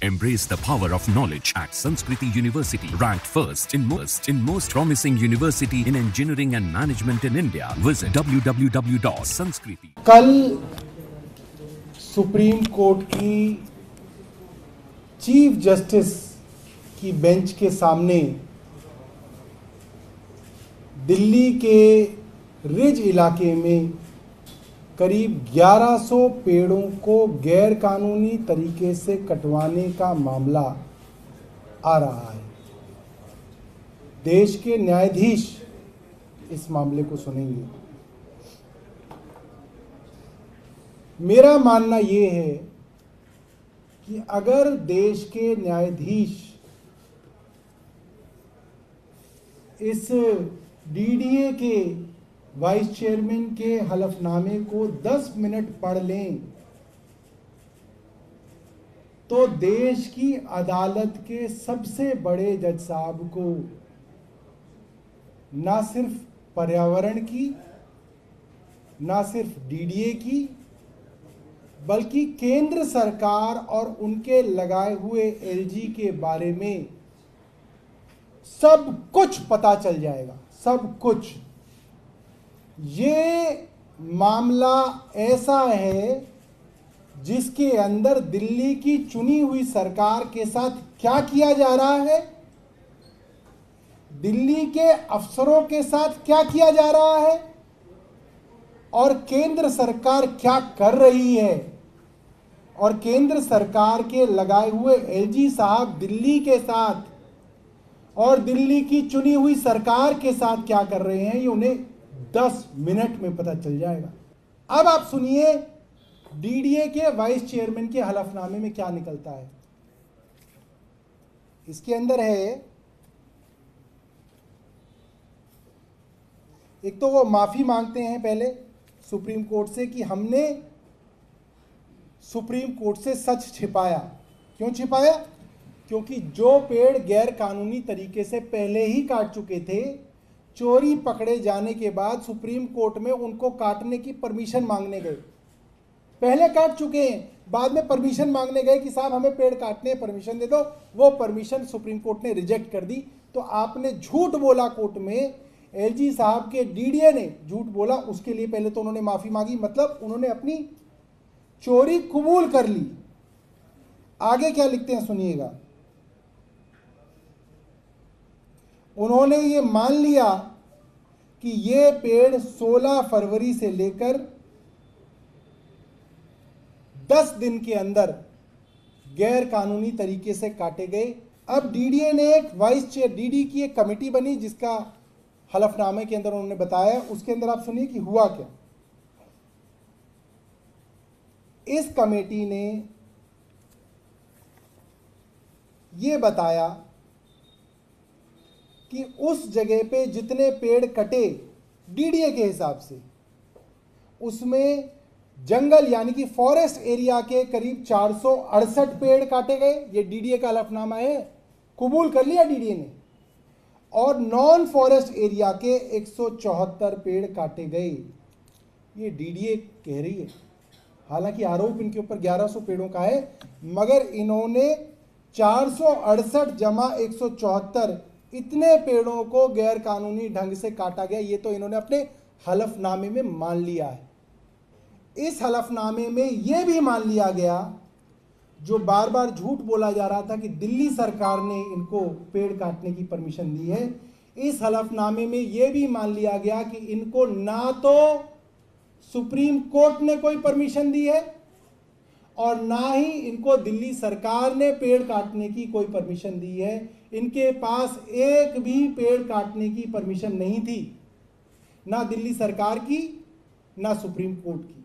Embrace the power of knowledge at Sanskriti University, ranked first in most promising university in engineering and management in India. Visit www.sanskriti. कल supreme court की chief justice की bench के सामने दिल्ली के ridge इलाके में करीब 1100 पेड़ों को गैर कानूनी तरीके से कटवाने का मामला आ रहा है। देश के न्यायाधीश इस मामले को सुनेंगे। मेरा मानना ये है कि अगर देश के न्यायाधीश इस डीडीए के वाइस चेयरमैन के हलफनामे को 10 मिनट पढ़ लें तो देश की अदालत के सबसे बड़े जज साहब को ना सिर्फ पर्यावरण की, ना सिर्फ डीडीए की, बल्कि केंद्र सरकार और उनके लगाए हुए एलजी के बारे में सब कुछ पता चल जाएगा। सब कुछ। ये मामला ऐसा है जिसके अंदर दिल्ली की चुनी हुई सरकार के साथ क्या किया जा रहा है, दिल्ली के अफसरों के साथ क्या किया जा रहा है और केंद्र सरकार क्या कर रही है, और केंद्र सरकार के लगाए हुए एलजी साहब दिल्ली के साथ और दिल्ली की चुनी हुई सरकार के साथ क्या कर रहे हैं, ये उन्हें 10 मिनट में पता चल जाएगा। अब आप सुनिए डीडीए के वाइस चेयरमैन के हलफनामे में क्या निकलता है। इसके अंदर है, एक तो वो माफी मांगते हैं पहले सुप्रीम कोर्ट से कि हमने सुप्रीम कोर्ट से सच छिपाया। क्यों छिपाया? क्योंकि जो पेड़ गैर कानूनी तरीके से पहले ही काट चुके थे, चोरी पकड़े जाने के बाद सुप्रीम कोर्ट में उनको काटने की परमिशन मांगने गए। पहले काट चुके हैं, बाद में परमिशन मांगने गए कि साहब हमें पेड़ काटने हैं, परमिशन दे दो। वो परमिशन सुप्रीम कोर्ट ने रिजेक्ट कर दी। तो आपने झूठ बोला कोर्ट में, एलजी साहब के डीडीए ने झूठ बोला, उसके लिए पहले तो उन्होंने माफी मांगी, मतलब उन्होंने अपनी चोरी कबूल कर ली। आगे क्या लिखते हैं सुनिएगा। उन्होंने ये मान लिया कि ये पेड़ 16 फरवरी से लेकर 10 दिन के अंदर गैर कानूनी तरीके से काटे गए। अब डीडीए ने एक वाइस चेयर, डीडी की एक कमेटी बनी जिसका हलफनामे के अंदर उन्होंने बताया। उसके अंदर आप सुनिए कि हुआ क्या। इस कमेटी ने ये बताया कि उस जगह पे जितने पेड़ कटे डीडीए के हिसाब से, उसमें जंगल यानी कि फॉरेस्ट एरिया के करीब 468 पेड़ काटे गए। ये डीडीए का हलफनामा है, कबूल कर लिया डीडीए ने। और नॉन फॉरेस्ट एरिया के 174 पेड़ काटे गए। ये डीडीए कह रही है। हालांकि आरोप इनके ऊपर 1100 पेड़ों का है, मगर इन्होंने 468 जमा 174 इतने पेड़ों को गैर कानूनी ढंग से काटा गया, ये तो इन्होंने अपने हलफनामे में मान लिया है। इस हलफनामे में यह भी मान लिया गया, जो बार बार झूठ बोला जा रहा था कि दिल्ली सरकार ने इनको पेड़ काटने की परमिशन दी है, इस हलफनामे में यह भी मान लिया गया कि इनको ना तो सुप्रीम कोर्ट ने कोई परमिशन दी है और ना ही इनको दिल्ली सरकार ने पेड़ काटने की कोई परमिशन दी है। इनके पास एक भी पेड़ काटने की परमिशन नहीं थी, ना दिल्ली सरकार की, ना सुप्रीम कोर्ट की।